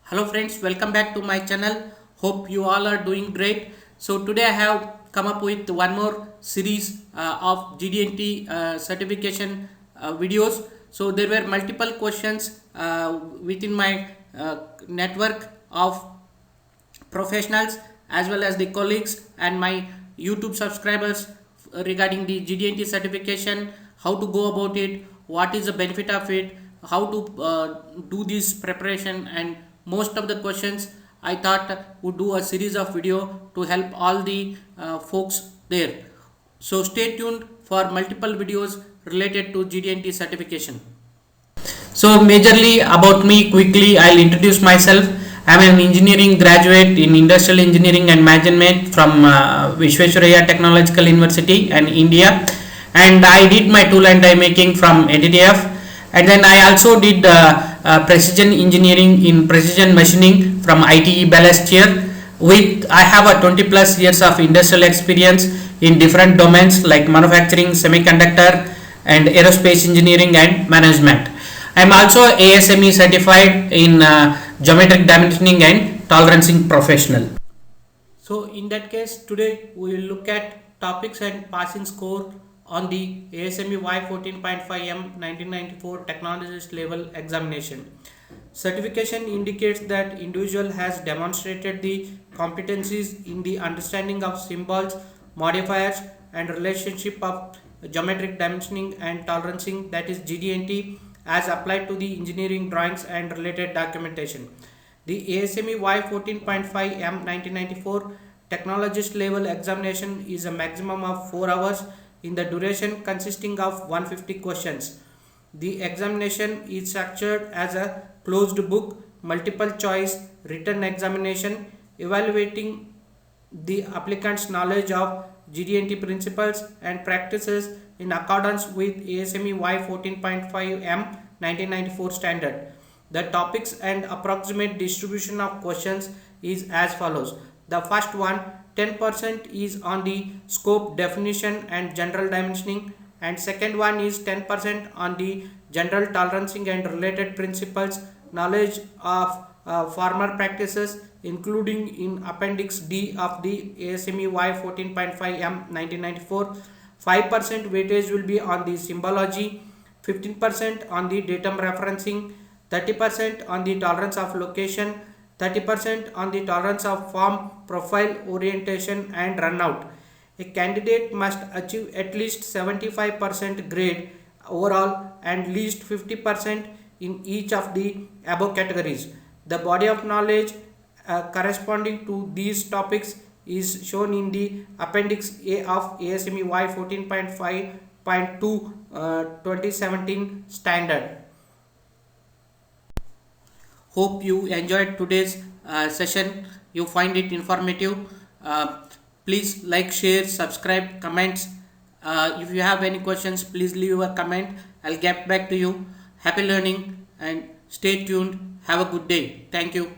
Hello friends, welcome back to my channel. Hope you all are doing great. So today I have come up with one more series of Gd&T certification videos. So there were multiple questions within my network of professionals as well as the colleagues and my YouTube subscribers regarding the Gd&T certification, how to go about it, what is the benefit of it, how to do this preparation, and most of the questions I thought would do a series of video to help all the folks there. So stay tuned for multiple videos related to Gd&T certification. So majorly about me, quickly I'll introduce myself. I'm an engineering graduate in industrial engineering and management from Vishwesvaraya Technological University and India, and I did my tool and die making from NDTF, and then I also did precision engineering in precision machining from ITE Balestier. With I have a 20 plus years of industrial experience in different domains like manufacturing, semiconductor, and aerospace engineering and management. I am also ASME certified in geometric dimensioning and tolerancing professional. So in that case, today we will look at topics and passing score on the ASME Y14.5M 1994 Technologist level examination. Certification indicates that individual has demonstrated the competencies in the understanding of symbols, modifiers, and relationship of geometric dimensioning and tolerancing, that is Gd&T, as applied to the engineering drawings and related documentation. The ASME Y14.5M 1994 Technologist level examination is a maximum of 4 hours in the duration, consisting of 150 questions. The examination is structured as a closed book, multiple choice written examination evaluating the applicant's knowledge of Gd&T principles and practices in accordance with ASME Y14.5M 1994 standard. The topics and approximate distribution of questions is as follows. The first one, 10% is on the scope, definition and general dimensioning, and second one is 10% on the general tolerancing and related principles, knowledge of former practices including in appendix D of the ASME Y14.5M 1994. 5% weightage will be on the symbology, 15% on the datum referencing, 30% on the tolerance of location, 30% on the tolerance of form, profile, orientation and runout. A candidate must achieve at least 75% grade overall and least 50% in each of the above categories. The body of knowledge corresponding to these topics is shown in the appendix A of ASME Y14.5.2 2017 standard. Hope you enjoyed today's session. You find it informative. Please like, share, subscribe, comments. If you have any questions, please leave a comment. I'll get back to you. Happy learning and stay tuned. Have a good day. Thank you.